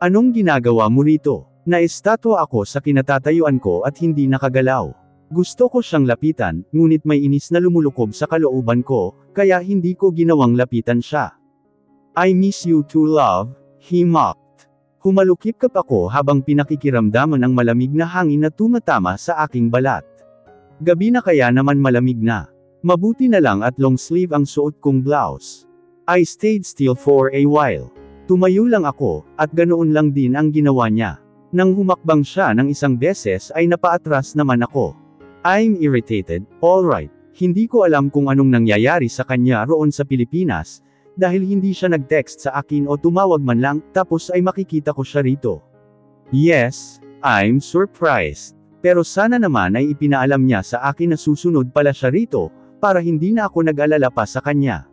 Anong ginagawa mo rito? Naestatwa ako sa kinatatayuan ko at hindi nakagalaw. Gusto ko siyang lapitan, ngunit may inis na lumulukob sa kalooban ko, kaya hindi ko ginawang lapitan siya. I miss you too, love, he mocked. Humalukip-kap ako habang pinakikiramdaman ang malamig na hangin na tumatama sa aking balat. Gabi na kaya naman malamig na. Mabuti na lang at long sleeve ang suot kong blouse. I stayed still for a while. Tumayo lang ako, at ganoon lang din ang ginawa niya. Nang humakbang siya ng isang beses ay napaatras naman ako. I'm irritated, alright. Hindi ko alam kung anong nangyayari sa kanya roon sa Pilipinas, dahil hindi siya nag-text sa akin o tumawag man lang, tapos ay makikita ko siya rito. Yes, I'm surprised. Pero sana naman ay ipinaalam niya sa akin na susunod pala siya rito, para hindi na ako nag-alala pa sa kanya.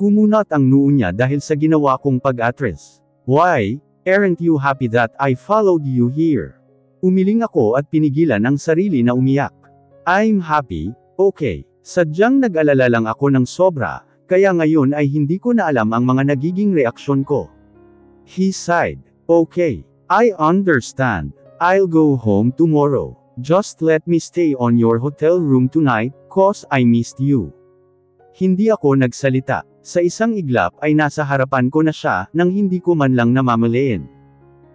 Kumunat ang noo niya dahil sa ginawa kong pag-atres. Why, aren't you happy that I followed you here? Umiling ako at pinigilan ang sarili na umiyak. I'm happy, okay. Sadyang nag-alala lang ako ng sobra, kaya ngayon ay hindi ko na alam ang mga nagiging reaksyon ko. He sighed. Okay, I understand. I'll go home tomorrow. Just let me stay on your hotel room tonight, cause I missed you. Hindi ako nagsalita. Sa isang iglap ay nasa harapan ko na siya, nang hindi ko man lang namamalayan.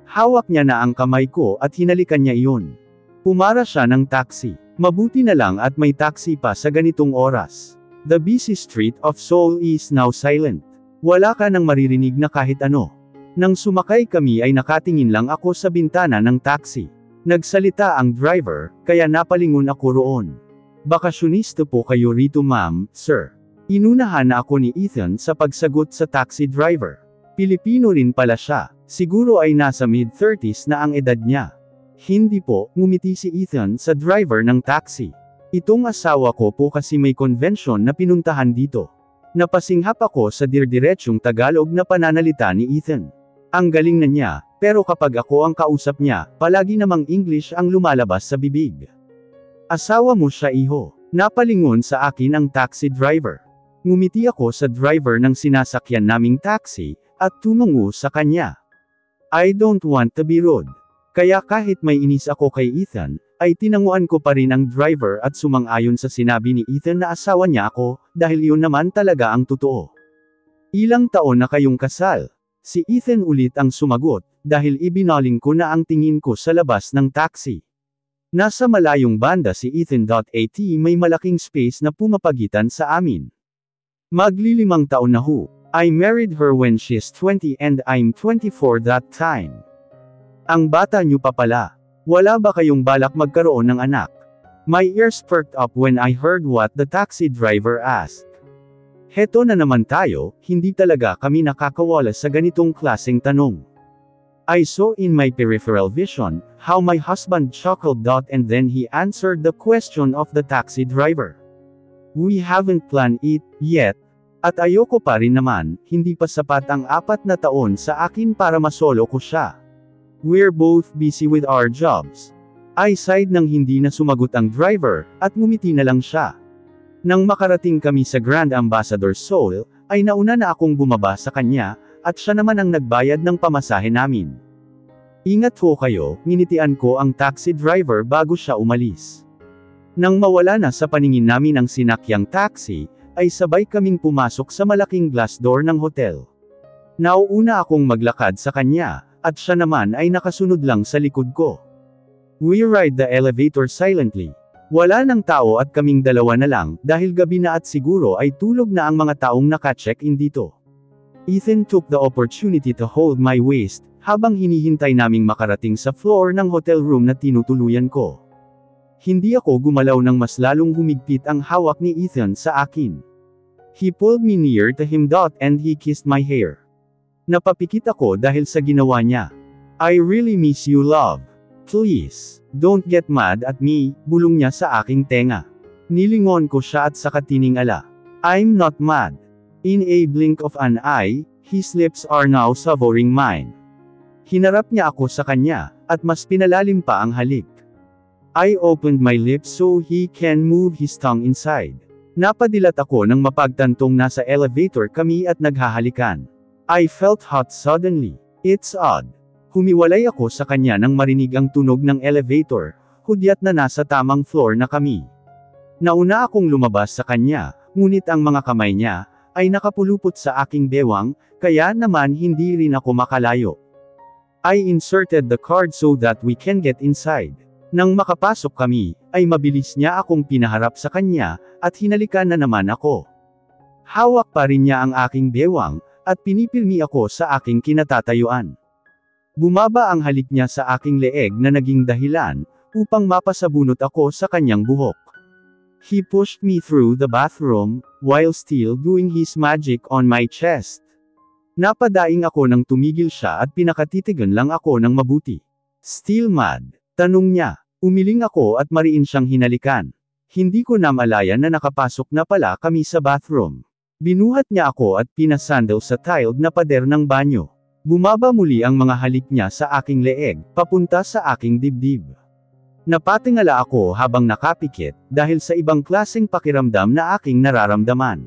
Hawak niya na ang kamay ko at hinalikan niya iyon. Pumara siya ng taxi. Mabuti na lang at may taxi pa sa ganitong oras. The busy street of Seoul is now silent. Wala ka nang maririnig na kahit ano. Nang sumakay kami ay nakatingin lang ako sa bintana ng taxi. Nagsalita ang driver, kaya napalingon ako roon. Bakasyonista po kayo rito, ma'am, sir. Inunahan na ako ni Ethan sa pagsagot sa taxi driver. Pilipino rin pala siya. Siguro ay nasa mid-30s na ang edad niya. Hindi po, ngumiti si Ethan sa driver ng taxi. Itong asawa ko po kasi may convention na pinuntahan dito. Napasinghap ako sa dirdiretsong Tagalog na pananalita ni Ethan. Ang galing na niya, pero kapag ako ang kausap niya, palagi namang English ang lumalabas sa bibig. Asawa mo siya, iho. Napalingon sa akin ang taxi driver. Ngumiti ako sa driver ng sinasakyan naming taxi, at tumungo sa kanya. I don't want to be rude. Kaya kahit may inis ako kay Ethan, ay tinanguan ko pa rin ang driver at sumang-ayon sa sinabi ni Ethan na asawa niya ako, dahil yun naman talaga ang totoo. Ilang taon na kayong kasal? Si Ethan ulit ang sumagot, dahil ibinaling ko na ang tingin ko sa labas ng taxi. Nasa malayong banda si Ethan.at may malaking space na pumapagitan sa amin. Magli5 taon na ho. I married her when she's 20 and I'm 24 that time. Ang bata niyo pa pala. Wala ba kayong balak magkaroon ng anak? My ears perked up when I heard what the taxi driver asked. Heto na naman tayo, hindi talaga kami nakakawala sa ganitong klaseng tanong. I saw in my peripheral vision, how my husband chuckled and then he answered the question of the taxi driver. We haven't planned it yet. At ayoko pa rin naman, hindi pa sapat ang 4 na taon sa akin para masolo ko siya. We're both busy with our jobs. I sighed nang hindi na sumagot ang driver, at ngumiti na lang siya. Nang makarating kami sa Grand Ambassador Seoul, ay nauna na akong bumaba sa kanya, at siya naman ang nagbayad ng pamasahe namin. Ingat ho kayo, nginitian ko ang taxi driver bago siya umalis. Nang mawala na sa paningin namin ang sinakyang taxi, ay sabay kaming pumasok sa malaking glass door ng hotel. Nauuna akong maglakad sa kanya, at siya naman ay nakasunod lang sa likod ko. We ride the elevator silently. Wala nang tao at kaming dalawa na lang, dahil gabi na at siguro ay tulog na ang mga taong naka-check-in dito. Ethan took the opportunity to hold my waist, habang hinihintay naming makarating sa floor ng hotel room na tinutuluyan ko. Hindi ako gumalaw nang mas lalong humigpit ang hawak ni Ethan sa akin. He pulled me near to him and he kissed my hair. Napapikit ako dahil sa ginawa niya. I really miss you, love. Please, don't get mad at me, bulong niya sa aking tenga. Nilingon ko siya at saka tiningala. I'm not mad. In a blink of an eye, his lips are now savoring mine. Hinarap niya ako sa kanya, at mas pinalalim pa ang halik. I opened my lips so he can move his tongue inside. Napadilat ako nang mapagtantong nasa elevator kami at naghahalikan. I felt hot suddenly. It's odd. Humiwalay ako sa kanya nang marinig ang tunog ng elevator, hudyat na nasa tamang floor na kami. Nauna akong lumabas sa kanya, ngunit ang mga kamay niya ay nakapulupot sa aking bewang, kaya naman hindi rin ako makalayo. I inserted the card so that we can get inside. Nang makapasok kami, ay mabilis niya akong pinaharap sa kanya, at hinalikan na naman ako. Hawak pa rin niya ang aking bewang, at pinipirmi ako sa aking kinatatayuan. Bumaba ang halik niya sa aking leeg na naging dahilan, upang mapasabunot ako sa kanyang buhok. He pushed me through the bathroom, while still doing his magic on my chest. Napadaing ako nang tumigil siya at pinakatitigan lang ako ng mabuti. Still mad? Tanong niya. Umiling ako at mariin siyang hinalikan. Hindi ko na malayan na nakapasok na pala kami sa bathroom. Binuhat niya ako at pinasandal sa tiled na pader ng banyo. Bumaba muli ang mga halik niya sa aking leeg, papunta sa aking dibdib. Napatingala ako habang nakapikit, dahil sa ibang klaseng pakiramdam na aking nararamdaman.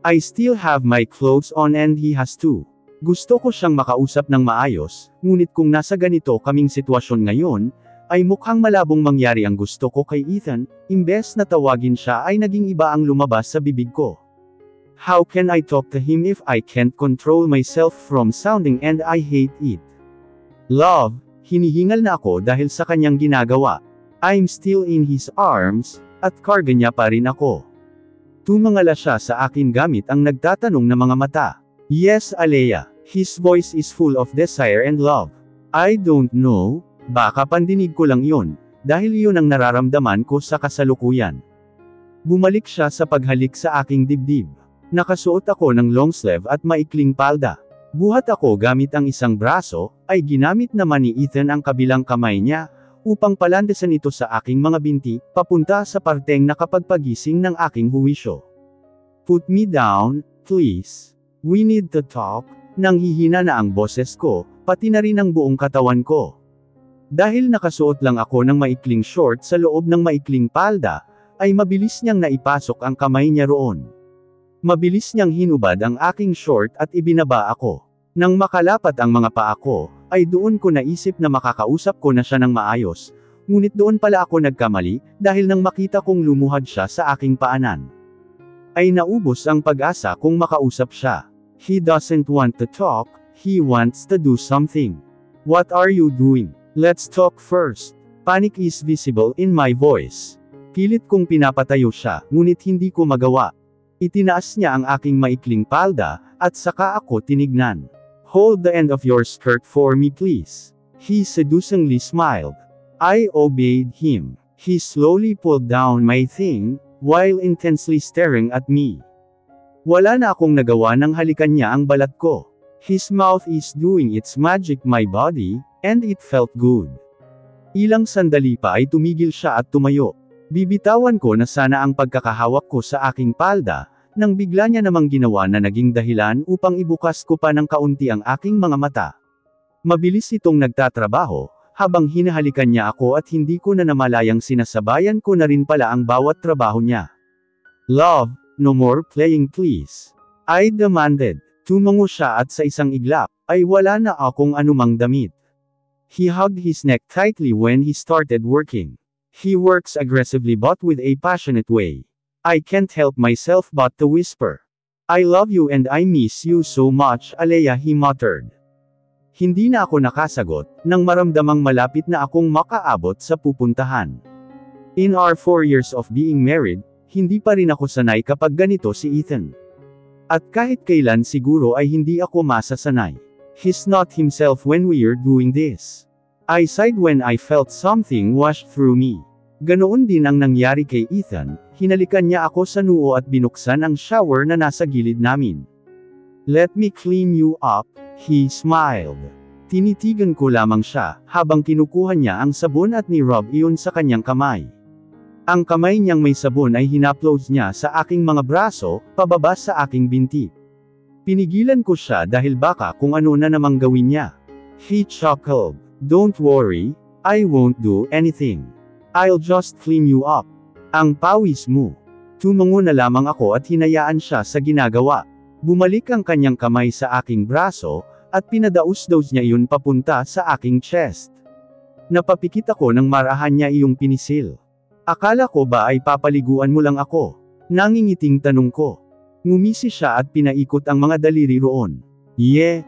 I still have my clothes on and he has too. Gusto ko siyang makausap ng maayos, ngunit kung nasa ganito kaming sitwasyon ngayon, ay mukhang malabong mangyari ang gusto ko kay Ethan, imbes na tawagin siya ay naging iba ang lumabas sa bibig ko. How can I talk to him if I can't control myself from sounding and I hate it? Love, hinihingal na ako dahil sa kanyang ginagawa. I'm still in his arms, at karga niya pa rin ako. Tumangala siya sa akin gamit ang nagtatanong na mga mata. Yes, Alea. His voice is full of desire and love. I don't know, baka pandinig ko lang yun, dahil yun ang nararamdaman ko sa kasalukuyan. Bumalik siya sa paghalik sa aking dibdib. Nakasuot ako ng long sleeve at maikling palda. Buhat ako gamit ang isang braso, ay ginamit naman ni Ethan ang kabilang kamay niya, upang palandasan ito sa aking mga binti, papunta sa parteng nakapagpagising ng aking huwisyo. Put me down, please. We need to talk. Nang hihina na ang boses ko, pati na rin ang buong katawan ko. Dahil nakasuot lang ako ng maikling short sa loob ng maikling palda, ay mabilis niyang naipasok ang kamay niya roon. Mabilis niyang hinubad ang aking short at ibinaba ako. Nang makalapat ang mga paa ko, ay doon ko naisip na makakausap ko na siya ng maayos, ngunit doon pala ako nagkamali, dahil nang makita kong lumuhad siya sa aking paanan. Ay naubos ang pag-asa kung makausap siya. He doesn't want to talk, he wants to do something. What are you doing? Let's talk first. Panic is visible in my voice. Pilit kong pinapatayo siya, ngunit hindi ko magawa. Itinaas niya ang aking maikling palda, at saka ako tinignan. Hold the end of your skirt for me please. He seducingly smiled. I obeyed him. He slowly pulled down my thing, while intensely staring at me. Wala na akong nagawa nang halikan niya ang balat ko. His mouth is doing its magic my body, and it felt good. Ilang sandali pa ay tumigil siya at tumayo. Bibitawan ko na sana ang pagkakahawak ko sa aking palda, nang bigla niya namang ginawa na naging dahilan upang ibukas ko pa ng kaunti ang aking mga mata. Mabilis itong nagtatrabaho, habang hinahalikan niya ako at hindi ko na namalayang sinasabayan ko na rin pala ang bawat trabaho niya. Love, no more playing please. I demanded. Tumango siya at sa isang iglap, ay wala na akong anumang damit. He hugged his neck tightly when he started working. He works aggressively but with a passionate way. I can't help myself but to whisper. I love you and I miss you so much, Alea, he muttered. Hindi na ako nakasagot, nang maramdamang malapit na akong makaabot sa pupuntahan. In our 4 years of being married, hindi pa rin ako sanay kapag ganito si Ethan. At kahit kailan siguro ay hindi ako masasanay. He's not himself when we're doing this. I sighed when I felt something wash through me. Ganoon din ang nangyari kay Ethan, hinalikan niya ako sa noo at binuksan ang shower na nasa gilid namin. Let me clean you up, he smiled. Tinitigan ko lamang siya, habang kinukuha niya ang sabon at ni-rub iyon sa kanyang kamay. Ang kamay niyang may sabon ay hinapload niya sa aking mga braso, pababa sa aking binti. Pinigilan ko siya dahil baka kung ano na namang gawin niya. He chuckled. Don't worry, I won't do anything. I'll just clean you up. Ang pawis mo. Tumango na lamang ako at hinayaan siya sa ginagawa. Bumalik ang kanyang kamay sa aking braso, at pinadaos-daos niya iyon papunta sa aking chest. Napapikit ako nang marahan niya iyong pinisil. Akala ko ba ay papaliguan mo lang ako? Nangingiting tanong ko. Ngumisi siya at pinaikot ang mga daliri roon. Yeah,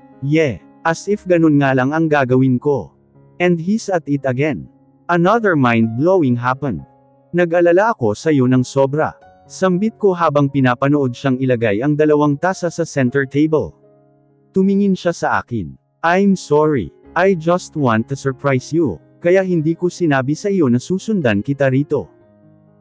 as if ganun nga lang ang gagawin ko. And he's at it again. Another mind-blowing happened. Nag-alala ako sa iyo ng sobra. Sambit ko habang pinapanood siyang ilagay ang 2 tasa sa center table. Tumingin siya sa akin. I'm sorry, I just want to surprise you. Kaya hindi ko sinabi sa iyo na susundan kita rito.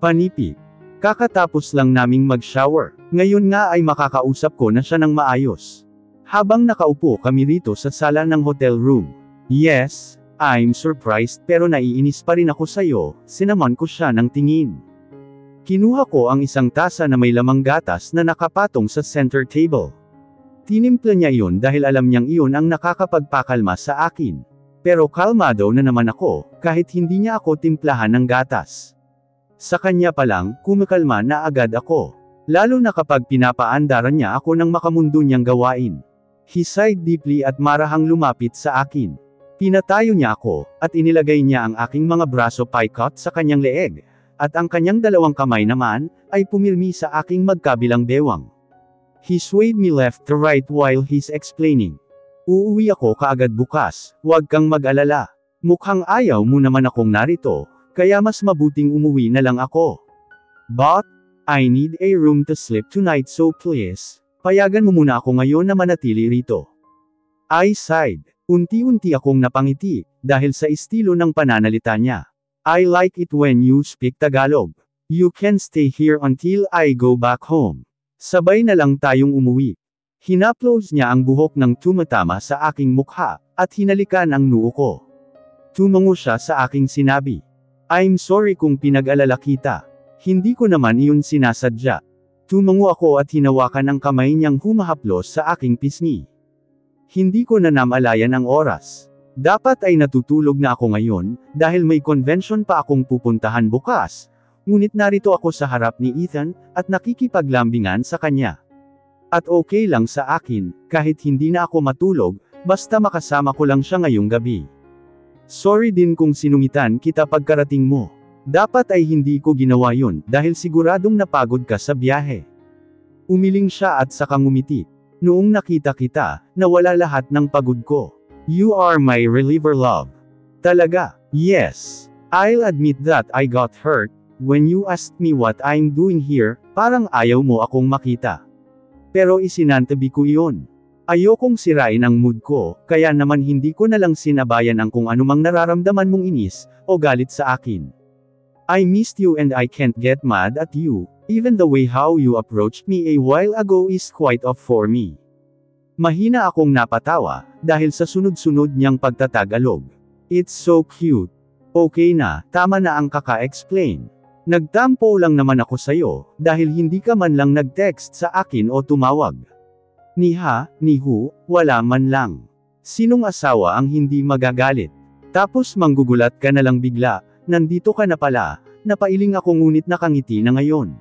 Panipik. Kakatapos lang naming mag-shower. Ngayon nga ay makakausap ko na siya ng maayos. Habang nakaupo kami rito sa sala ng hotel room. Yes, I'm surprised pero naiinis pa rin ako sa iyo, sinaman ko siya ng tingin. Kinuha ko ang isang tasa na may lamang gatas na nakapatong sa center table. Tinimpla niya iyon dahil alam niyang iyon ang nakakapagpakalma sa akin. Pero kalmado na naman ako, kahit hindi niya ako timplahan ng gatas. Sa kanya pa lang, kumakalma na agad ako. Lalo na kapag pinapaandaran niya ako ng makamundo niyang gawain. He sighed deeply at marahang lumapit sa akin. Pinatayo niya ako, at inilagay niya ang aking mga braso paikot sa kanyang leeg, at ang kanyang 2 kamay naman, ay pumirmi sa aking magkabilang bewang. He swayed me left to right while he's explaining. Uuwi ako kaagad bukas, huwag kang mag-alala. Mukhang ayaw mo naman akong narito, kaya mas mabuting umuwi na lang ako. But, I need a room to sleep tonight so please, payagan mo muna ako ngayon na manatili rito. I sighed. Unti-unti akong napangiti, dahil sa estilo ng pananalita niya. I like it when you speak Tagalog. You can stay here until I go back home. Sabay na lang tayong umuwi. Hinaplos niya ang buhok ng tumatama sa aking mukha, at hinalikan ang noo ko. Tumango siya sa aking sinabi. I'm sorry kung pinag-alala kita. Hindi ko naman iyon sinasadya. Tumango ako at hinawakan ang kamay niyang humahaplos sa aking pisngi. Hindi ko na namalayan ang oras. Dapat ay natutulog na ako ngayon, dahil may convention pa akong pupuntahan bukas, ngunit narito ako sa harap ni Ethan, at nakikipaglambingan sa kanya. At okay lang sa akin, kahit hindi na ako matulog, basta makasama ko lang siya ngayong gabi. Sorry din kung sinungitan kita pagkarating mo. Dapat ay hindi ko ginawa yun, dahil siguradong napagod ka sa biyahe. Umiling siya at saka ngumiti. Noong nakita kita, nawala lahat ng pagod ko. You are my reliever love. Talaga, yes. I'll admit that I got hurt, when you asked me what I'm doing here, parang ayaw mo akong makita. Pero isinantabi ko iyon. Ayokong sirain ang mood ko, kaya naman hindi ko nalang sinabayan ang kung anumang nararamdaman mong inis, o galit sa akin. I missed you and I can't get mad at you, even the way how you approached me a while ago is quite off for me. Mahina akong napatawa, dahil sa sunod-sunod niyang pagtatagalog. It's so cute. Okay na, tama na ang kaka-explain. Nagtampo lang naman ako sa'yo, dahil hindi ka man lang nag-text sa akin o tumawag. Ni ha, ni hu, wala man lang. Sinong asawa ang hindi magagalit? Tapos manggugulat ka na lang bigla, nandito ka na pala, napailing ako ngunit nakangiti na ngayon.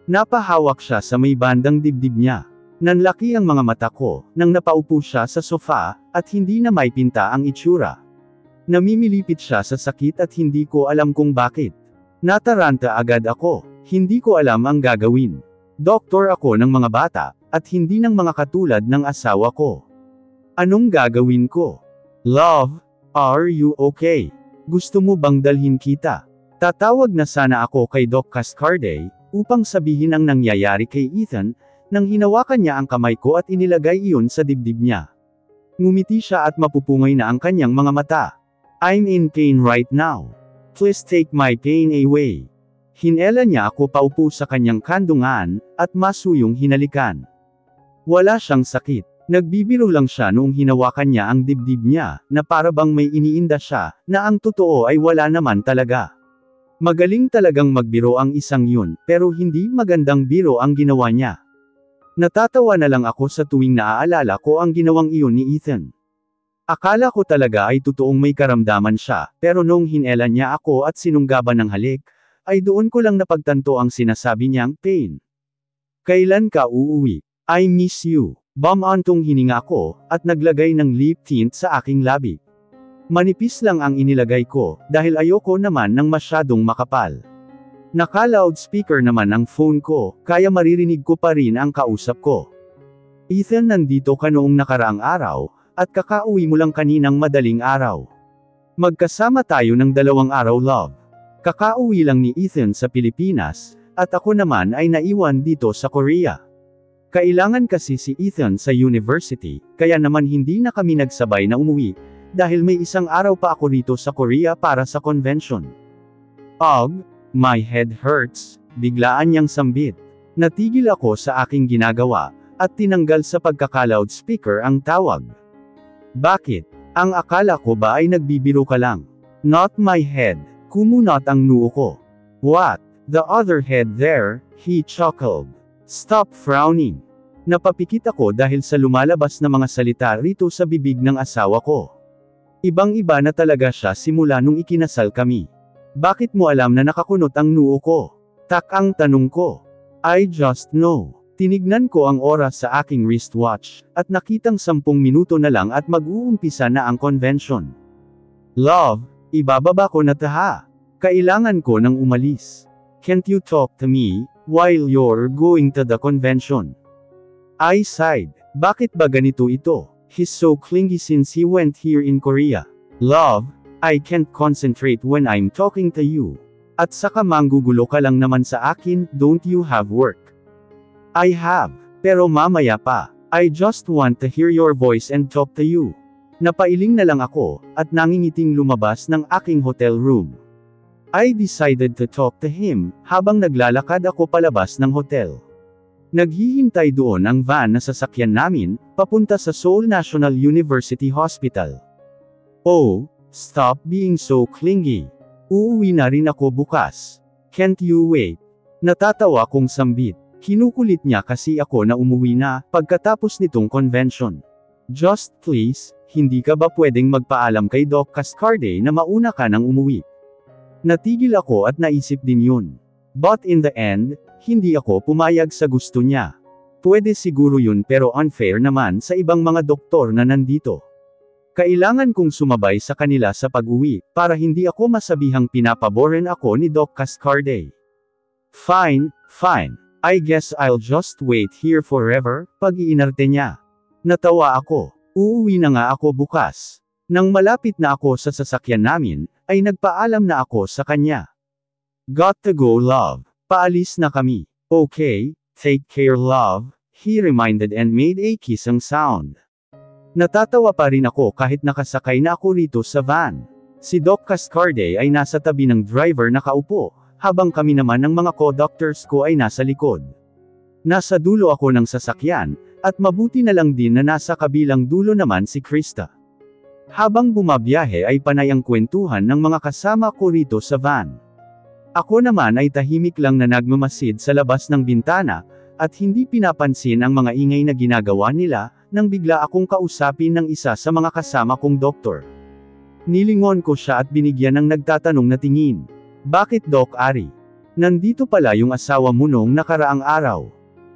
Napahawak siya sa may bandang dibdib niya. Nanlaki ang mga mata ko, nang napaupo siya sa sofa, at hindi na may pinta ang itsura. Namimilipit siya sa sakit at hindi ko alam kung bakit. Nataranta agad ako, hindi ko alam ang gagawin. Doktor ako ng mga bata, at hindi ng mga katulad ng asawa ko. Anong gagawin ko? Love, are you okay? Gusto mo bang dalhin kita? Tatawag na sana ako kay Doc Cascarde, upang sabihin ang nangyayari kay Ethan, nang hinawakan niya ang kamay ko at inilagay iyon sa dibdib niya. Ngumiti siya at mapupungay na ang kanyang mga mata. I'm in pain right now. Please take my pain away. Hinela niya ako paupo sa kanyang kandungan, at masuyong hinalikan. Wala siyang sakit. Nagbibiro lang siya noong hinawakan niya ang dibdib niya, na para bang may iniinda siya, na ang totoo ay wala naman talaga. Magaling talagang magbiro ang isang yun, pero hindi magandang biro ang ginawa niya. Natatawa na lang ako sa tuwing naaalala ko ang ginawang iyon ni Ethan. Akala ko talaga ay totoong may karamdaman siya, pero noong hinela niya ako at sinunggaban ng halik, ay doon ko lang napagtanto ang sinasabi niyang pain. Kailan ka uuwi? I miss you. Bumantong hininga ako, at naglagay ng lip tint sa aking labi. Manipis lang ang inilagay ko, dahil ayoko naman ng masyadong makapal. Naka-loudspeaker naman ang phone ko, kaya maririnig ko pa rin ang kausap ko. Ethan, nandito ka noong nakaraang araw, at kakauwi mo lang kaninang madaling araw. Magkasama tayo ng 2 araw, love. Kakauwi lang ni Ethan sa Pilipinas, at ako naman ay naiwan dito sa Korea. Kailangan kasi si Ethan sa university, kaya naman hindi na kami nagsabay na umuwi, dahil may 1 araw pa ako rito sa Korea para sa convention. Ugh, my head hurts, biglaan niyang sambit. Natigil ako sa aking ginagawa, at tinanggal sa pagkaka-loudspeaker ang tawag. Bakit? Ang akala ko ba ay nagbibiro ka lang? Not my head. Kumunot ang noo ko. What? The other head there, he chuckled. Stop frowning. Napapikit ako dahil sa lumalabas na mga salita rito sa bibig ng asawa ko. Ibang-iba na talaga siya simula nung ikinasal kami. Bakit mo alam na nakakunot ang noo ko? Tak ang tanong ko. I just know. Tinignan ko ang oras sa aking wristwatch, at nakitang 10 minuto na lang at mag-uumpisa na ang convention. Love, ibababa ko na taha. Kailangan ko nang umalis. Can't you talk to me, while you're going to the convention? I sighed. Bakit ba ganito ito? He's so clingy since he went here in Korea. Love, I can't concentrate when I'm talking to you. At saka manggugulo ka lang naman sa akin, don't you have work? I have. Pero mamaya pa. I just want to hear your voice and talk to you. Napailing na lang ako, at nangingiting lumabas ng aking hotel room. I decided to talk to him, habang naglalakad ako palabas ng hotel. Naghihintay doon ang van na sasakyan namin, papunta sa Seoul National University Hospital. Oh, stop being so clingy. Uuwi na rin ako bukas. Can't you wait? Natatawa kong sambit. Kinukulit niya kasi ako na umuwi na, pagkatapos nitong convention. Just please, hindi ka ba pwedeng magpaalam kay Doc Cascarde na mauna ka nang umuwi? Natigil ako at naisip din yun. But in the end, hindi ako pumayag sa gusto niya. Pwede siguro yun pero unfair naman sa ibang mga doktor na nandito. Kailangan kong sumabay sa kanila sa pag-uwi, para hindi ako masabihang pinapaboren ako ni Doc Cascarde. Fine, fine. I guess I'll just wait here forever, pag-iinarte niya. Natawa ako. Uuwi na nga ako bukas. Nang malapit na ako sa sasakyan namin, ay nagpaalam na ako sa kanya. Got to go, love. Paalis na kami. Okay, take care, love, he reminded and made a kissing sound. Natatawa pa rin ako kahit nakasakay na ako rito sa van. Si Doc Cascarde ay nasa tabi ng driver nakaupo, habang kami naman ng mga co-doctors ko ay nasa likod. Nasa dulo ako ng sasakyan, at mabuti na lang din na nasa kabilang dulo naman si Krista. Habang bumabiyahe ay panay ang kwentuhan ng mga kasama ko rito sa van. Ako naman ay tahimik lang na nagmamasid sa labas ng bintana, at hindi pinapansin ang mga ingay na ginagawa nila, nang bigla akong kausapin ng isa sa mga kasama kong doktor. Nilingon ko siya at binigyan ng nagtatanong na tingin. Bakit, Doc Ari? Nandito pala yung asawa mo noong nakaraang araw.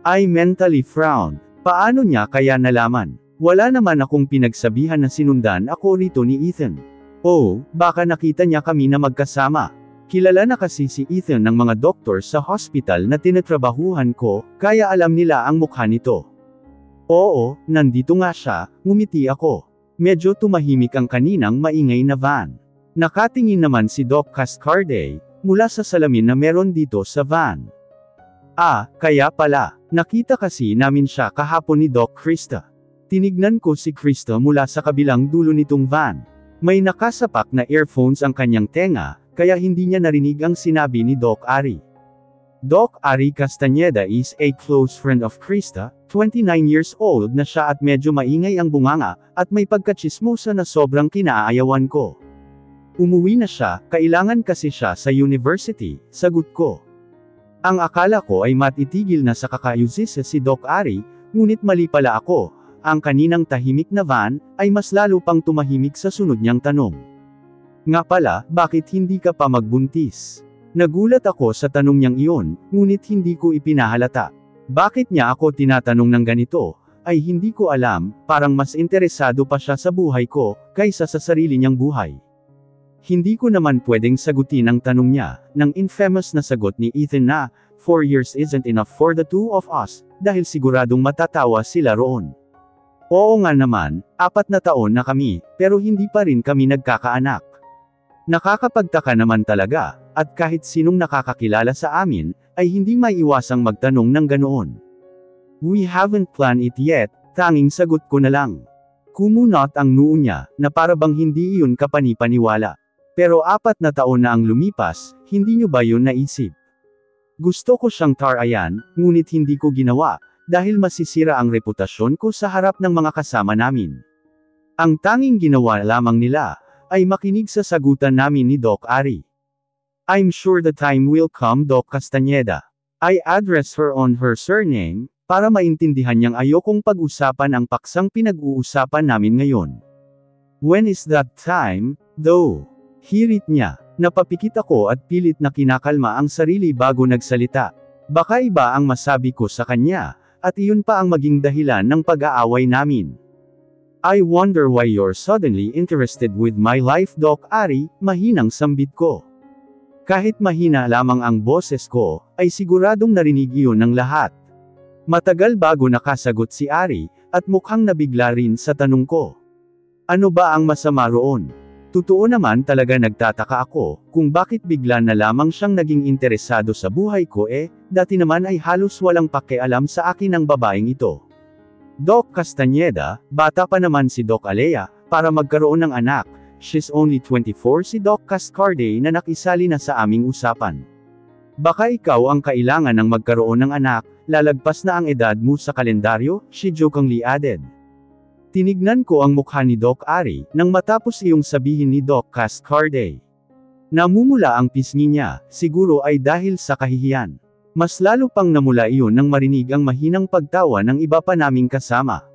I mentally frowned. Paano niya kaya nalaman? Wala naman akong pinagsabihan na sinundan ako rito ni Ethan. Oh, baka nakita niya kami na magkasama. Kilala na kasi si Ethan ng mga doktor sa hospital na tinatrabahuhan ko, kaya alam nila ang mukha nito. Oo, nandito nga siya, ngumiti ako. Medyo tumahimik ang kaninang maingay na van. Nakatingin naman si Doc Cascarde, mula sa salamin na meron dito sa van. Ah, kaya pala, nakita kasi namin siya kahapon ni Doc Krista. Tinignan ko si Krista mula sa kabilang dulo nitong van. May nakasapak na earphones ang kanyang tenga, kaya hindi niya narinig ang sinabi ni Doc Ari. Doc Ari Castañeda is a close friend of Krista, 29 years old na siya at medyo maingay ang bunganga, at may pagkatsismosa na sobrang kinaayawan ko. Umuwi na siya, kailangan kasi siya sa university, sagot ko. Ang akala ko ay matitigil na sa kakayusisa si Doc Ari, ngunit mali pala ako. Ang kaninang tahimik na van, ay mas lalo pang tumahimik sa sunod niyang tanong. Nga pala, bakit hindi ka pa magbuntis? Nagulat ako sa tanong niyang iyon, ngunit hindi ko ipinahalata. Bakit niya ako tinatanong ng ganito? ay hindi ko alam, parang mas interesado pa siya sa buhay ko, kaysa sa sarili niyang buhay. Hindi ko naman pwedeng sagutin ang tanong niya, ng infamous na sagot ni Ethan na, 4 years isn't enough for the two of us, dahil siguradong matatawa sila roon. Oo nga naman, 4 na taon na kami, pero hindi pa rin kami nagkakaanak. Nakakapagtaka naman talaga, at kahit sinong nakakakilala sa amin, ay hindi maiiwasang magtanong ng ganoon. We haven't planned it yet, tanging sagot ko na lang. Kumunot ang noo niya, na para bang hindi iyon kapanipaniwala. Pero 4 na taon na ang lumipas, hindi niyo ba yun naisip? Gusto ko siyang tarayan, ngunit hindi ko ginawa, dahil masisira ang reputasyon ko sa harap ng mga kasama namin. Ang tanging ginawa lamang nila, ay makinig sa sagutan namin ni Doc Ari. I'm sure the time will come, Doc Castañeda. I address her on her surname, para maintindihan niyang ayokong pag-usapan ang paksang pinag-uusapan namin ngayon. When is that time, though? Hirit niya. Napapikit ako at pilit na kinakalma ang sarili bago nagsalita. Baka iba ang masabi ko sa kanya, at iyon pa ang maging dahilan ng pag-aaway namin. I wonder why you're suddenly interested with my life, Doc Ari, mahinang sambit ko. Kahit mahina lamang ang boses ko, ay siguradong narinig iyon ng lahat. Matagal bago nakasagot si Ari, at mukhang nabigla rin sa tanong ko. Ano ba ang masama roon? Totoo naman talaga nagtataka ako, kung bakit bigla na lamang siyang naging interesado sa buhay ko dati naman ay halos walang pakialam sa akin ang babaeng ito. Doc Castañeda, bata pa naman si Doc Alea, para magkaroon ng anak, she's only 24 si Doc Cascarde na nakisali na sa aming usapan. Baka ikaw ang kailangan ng magkaroon ng anak, lalagpas na ang edad mo sa kalendaryo, she jokingly added. Tinignan ko ang mukha ni Doc Ari, nang matapos iyong sabihin ni Doc Cascarde. Namumula ang pisngi niya, siguro ay dahil sa kahihiyan. Mas lalo pang namula iyon nang marinig ang mahinang pagtawa ng iba pa naming kasama.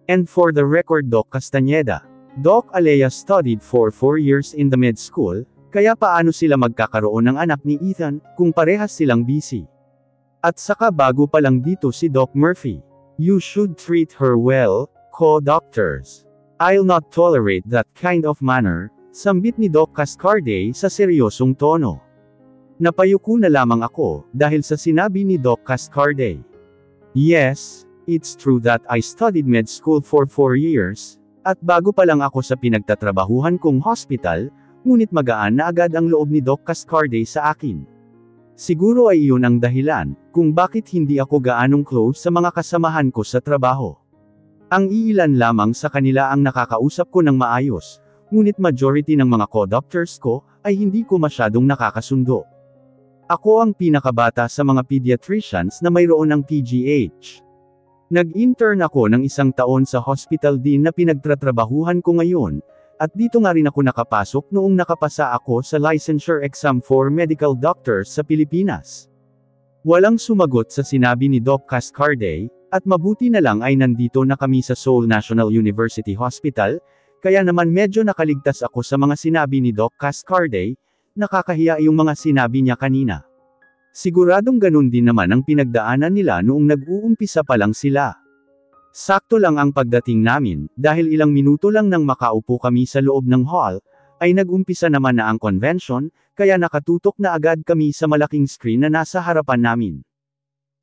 And for the record, Doc Castañeda, Doc Alea studied for 4 years in the med school, kaya paano sila magkakaroon ng anak ni Ethan, kung parehas silang busy? At saka bago pa lang dito si Doc Murphy. You should treat her well, co-doctors. I'll not tolerate that kind of manner, sambit ni Doc Cascarde sa seryosong tono. Napayuko na lamang ako, dahil sa sinabi ni Doc Cascarde. Yes, it's true that I studied med school for 4 years, at bago pa lang ako sa pinagtatrabahuhan kong hospital, ngunit magaan na agad ang loob ni Doc Cascarde sa akin. Siguro ay iyon ang dahilan, kung bakit hindi ako gaanong close sa mga kasamahan ko sa trabaho. Ang iilan lamang sa kanila ang nakakausap ko ng maayos, ngunit majority ng mga co-doctors ko, ay hindi ko masyadong nakakasundo. Ako ang pinakabata sa mga pediatricians na mayroon ng PGH. Nag-intern ako ng 1 taon sa hospital din na pinagtatrabahuhan ko ngayon, at dito nga rin ako nakapasok noong nakapasa ako sa licensure exam for medical doctors sa Pilipinas. Walang sumagot sa sinabi ni Doc Cascarde, at mabuti na lang ay nandito na kami sa Seoul National University Hospital, kaya naman medyo nakaligtas ako sa mga sinabi ni Doc Cascarde, nakakahiya yung mga sinabi niya kanina. Siguradong ganun din naman ang pinagdaanan nila noong nag-uumpisa pa lang sila. Sakto lang ang pagdating namin, dahil ilang minuto lang nang makaupo kami sa loob ng hall, ay nag-umpisa naman na ang convention, kaya nakatutok na agad kami sa malaking screen na nasa harapan namin.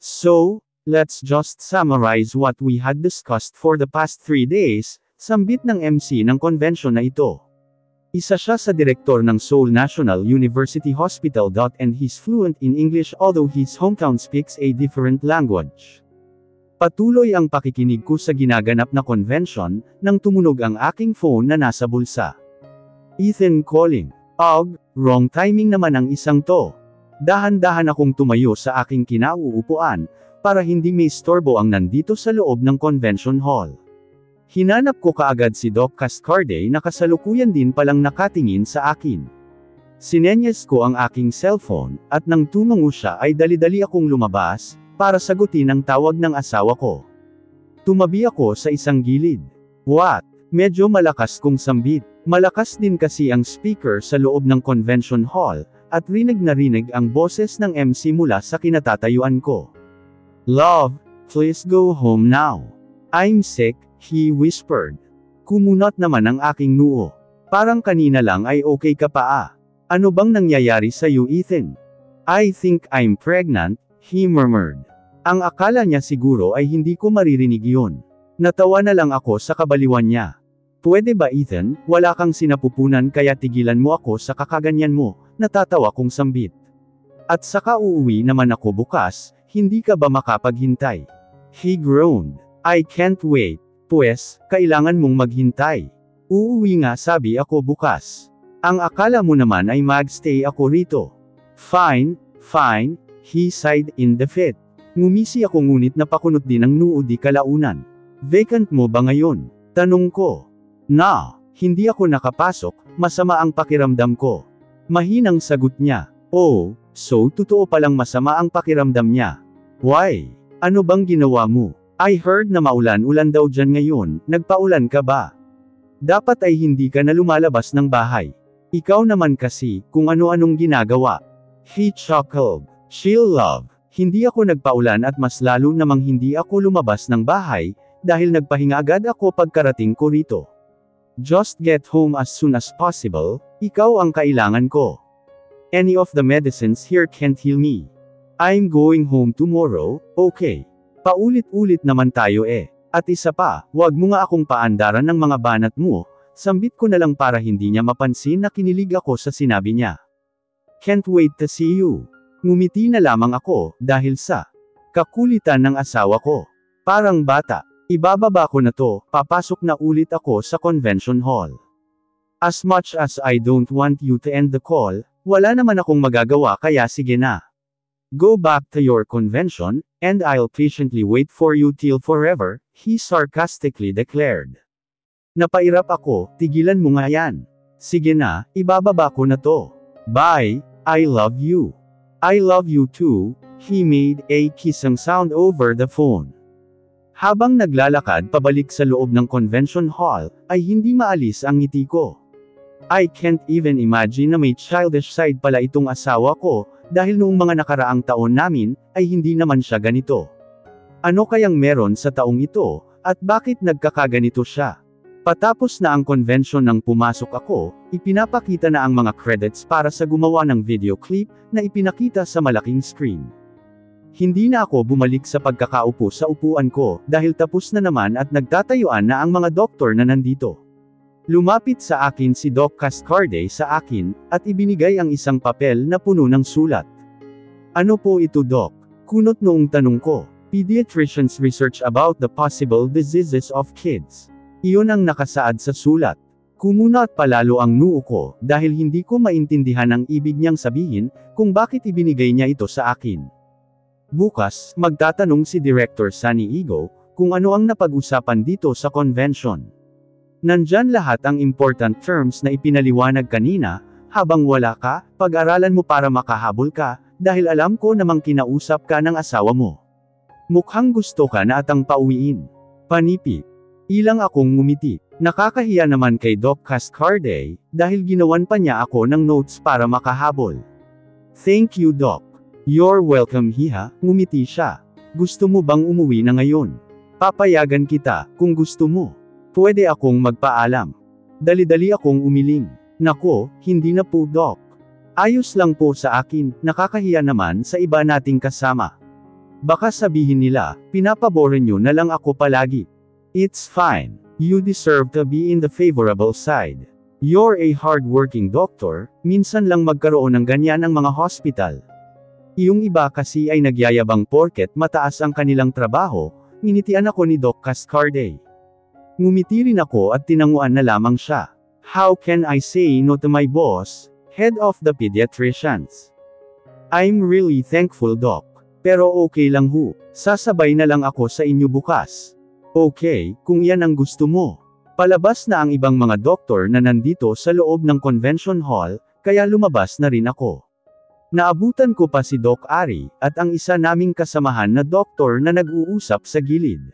So, let's just summarize what we had discussed for the past 3 days, sambit ng MC ng convention na ito. Isa siya sa direktor ng Seoul National University Hospital. And he's fluent in English although his hometown speaks a different language. Patuloy ang pakikinig ko sa ginaganap na convention, nang tumunog ang aking phone na nasa bulsa. Ethan calling. Wrong timing naman ang isang to. Dahan-dahan akong tumayo sa aking kinauupuan, para hindi may istorbo ang nandito sa loob ng convention hall. Hinanap ko kaagad si Doc Cascarde na kasalukuyan din palang nakatingin sa akin. Sinenyas ko ang aking cellphone, at nang tumango siya ay dali-dali akong lumabas, para sagutin ang tawag ng asawa ko. Tumabi ako sa isang gilid. What? Medyo malakas kong sambit. Malakas din kasi ang speaker sa loob ng convention hall, at rinig na rinig ang boses ng MC mula sa kinatatayuan ko. Love, please go home now. I'm sick, he whispered. Kumunot naman ang aking noo. Parang kanina lang ay okay ka pa ah. Ano bang nangyayari sa'yo Ethan? I think I'm pregnant, he murmured. Ang akala niya siguro ay hindi ko maririnig yun. Natawa na lang ako sa kabaliwan niya. Pwede ba Ethan, wala kang sinapupunan kaya tigilan mo ako sa kakaganyan mo, natatawa kong sambit. At saka uuwi naman ako bukas, hindi ka ba makapaghintay? He groaned. I can't wait. Pues, kailangan mong maghintay. Uuwi nga sabi ako bukas. Ang akala mo naman ay magstay ako rito. Fine, fine, he sighed in defeat. Ngumisi ako ngunit napakunot din ang noo di kalaunan. Vacant mo ba ngayon? Tanong ko. Na, hindi ako nakapasok, masama ang pakiramdam ko. Mahinang sagot niya. Oh, so totoo palang masama ang pakiramdam niya. Why? Ano bang ginawa mo? I heard na maulan-ulan daw dyan ngayon, nagpaulan ka ba? Dapat ay hindi ka na lumalabas ng bahay. Ikaw naman kasi, kung ano-anong ginagawa. He chuckled. Chill love. Hindi ako nagpaulan at mas lalo namang hindi ako lumabas ng bahay, dahil nagpahinga agad ako pagkarating ko rito. Just get home as soon as possible, ikaw ang kailangan ko. Any of the medicines here can't heal me. I'm going home tomorrow, okay. Paulit-ulit naman tayo eh. At isa pa, wag mo nga akong paandaran ng mga banat mo, sambit ko na lang para hindi niya mapansin na kinilig ako sa sinabi niya. Can't wait to see you. Ngumiti na lamang ako, dahil sa kakulitan ng asawa ko. Parang bata. Ibababa ko na to, papasok na ulit ako sa convention hall. As much as I don't want you to end the call, wala naman akong magagawa kaya sige na. Go back to your convention, and I'll patiently wait for you till forever, he sarcastically declared. Napairap ako, tigilan mo nga yan. Sige na, ibababa ko na to. Bye, I love you. I love you too, he made a kissing sound over the phone. Habang naglalakad pabalik sa loob ng convention hall, ay hindi maalis ang ngiti ko. I can't even imagine na may childish side pala itong asawa ko, dahil noong mga nakaraang taon namin, ay hindi naman siya ganito. Ano kayang meron sa taong ito, at bakit nagkakaganito siya? Patapos na ang convention nang pumasok ako, ipinapakita na ang mga credits para sa gumawa ng video clip, na ipinakita sa malaking screen. Hindi na ako bumalik sa pagkakaupo sa upuan ko, dahil tapos na naman at nagtatayuan na ang mga doktor na nandito. Lumapit sa akin si Doc Cascarde sa akin, at ibinigay ang isang papel na puno ng sulat. Ano po ito Doc? Kunot noong tanong ko. Pediatrician's research about the possible diseases of kids. Iyon ang nakasaad sa sulat. Kumunat palalo ang noo ko, dahil hindi ko maintindihan ang ibig niyang sabihin, kung bakit ibinigay niya ito sa akin. Bukas, magtatanong si Director Sunny Igo, kung ano ang napag-usapan dito sa convention. Nandyan lahat ang important terms na ipinaliwanag kanina, habang wala ka, pag-aralan mo para makahabol ka, dahil alam ko namang kinausap ka ng asawa mo. Mukhang gusto ka na atang pauwiin. Panipi. Ilang akong ngumiti. Nakakahiya naman kay Doc Cascarde, dahil ginawan pa niya ako ng notes para makahabol. Thank you Doc. You're welcome hiha, ngumiti siya. Gusto mo bang umuwi na ngayon? Papayagan kita, kung gusto mo. Pwede akong magpaalam. Dali-dali akong umiling. Nako, hindi na po Doc. Ayos lang po sa akin, nakakahiya naman sa iba nating kasama. Baka sabihin nila, pinapaboran nyo na lang ako palagi. It's fine. You deserve to be in the favorable side. You're a hard-working doctor, minsan lang magkaroon ng ganyan ang mga hospital. Yung iba kasi ay nagyayabang porket mataas ang kanilang trabaho, nginitian ako ni Doc Cascarde. Ngumiti rin ako at tinanguan na lamang siya. How can I say no to my boss, head of the pediatricians? I'm really thankful Doc. Pero okay lang ho, sasabay na lang ako sa inyo bukas. Okay, kung yan ang gusto mo. Palabas na ang ibang mga doktor na nandito sa loob ng convention hall, kaya lumabas na rin ako. Naabutan ko pa si Doc Ari, at ang isa naming kasamahan na doktor na nag-uusap sa gilid.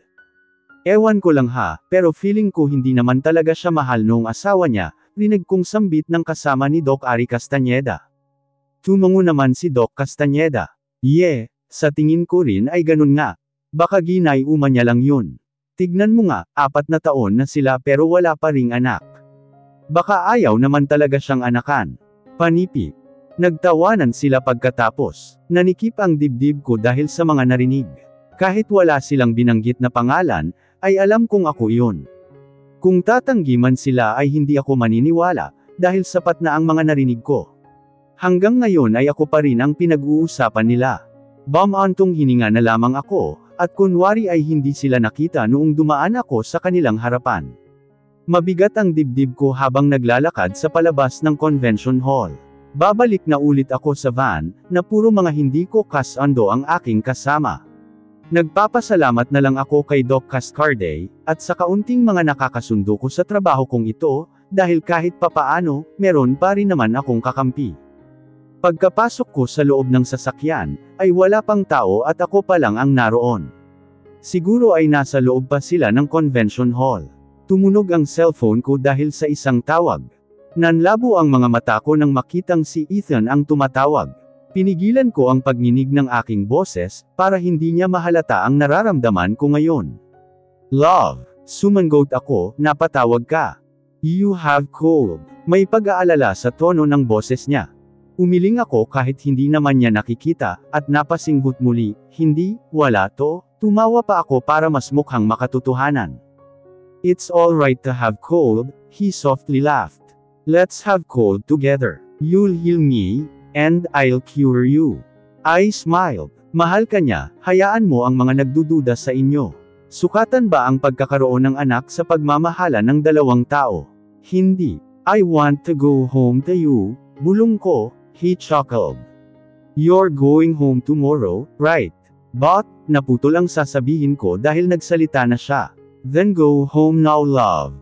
Ewan ko lang ha, pero feeling ko hindi naman talaga siya mahal noong asawa niya, rinig kong sambit ng kasama ni Doc Ari Castañeda. Tumango naman si Doc Castañeda. Sa tingin ko rin ay ganun nga. Baka ginay-uma niya lang yun. Tignan mo nga, 4 na taon na sila pero wala pa ring anak. Baka ayaw naman talaga siyang anakan. Panipip. Nagtawanan sila pagkatapos. Nanikip ang dibdib ko dahil sa mga narinig. Kahit wala silang binanggit na pangalan, ay alam kong ako iyon. Kung tatanggi man sila ay hindi ako maniniwala, dahil sapat na ang mga narinig ko. Hanggang ngayon ay ako pa rin ang pinag-uusapan nila. Bumantong hininga na lamang ako, at kunwari ay hindi sila nakita noong dumaan ako sa kanilang harapan. Mabigat ang dibdib ko habang naglalakad sa palabas ng convention hall. Babalik na ulit ako sa van, na puro mga hindi ko kasando ang aking kasama. Nagpapasalamat na lang ako kay Doc Cascarde, at sa kaunting mga nakakasundo ko sa trabaho kong ito, dahil kahit papaano, meron pa rin naman akong kakampi. Pagkapasok ko sa loob ng sasakyan, ay wala pang tao at ako pa lang ang naroon. Siguro ay nasa loob pa sila ng convention hall. Tumunog ang cellphone ko dahil sa isang tawag. Nanlabo ang mga mata ko nang makitang si Ethan ang tumatawag. Pinigilan ko ang pagninig ng aking boses, para hindi niya mahalata ang nararamdaman ko ngayon. Love, sumangot ako, napatawag ka. You have cold. May pag-aalala sa tono ng boses niya. Umiling ako kahit hindi naman niya nakikita, at napasinggot muli, hindi, wala to, tumawa pa ako para mas mukhang makatotohanan. It's all right to have cold, he softly laughed. Let's have cold together. You'll heal me, and I'll cure you. I smiled. Mahal ka niya, hayaan mo ang mga nagdududa sa inyo. Sukatan ba ang pagkakaroon ng anak sa pagmamahala ng dalawang tao? Hindi. I want to go home to you, bulong ko. He chuckled. You're going home tomorrow, right? But, naputol ang sasabihin ko dahil nagsalita na siya. Then go home now, love.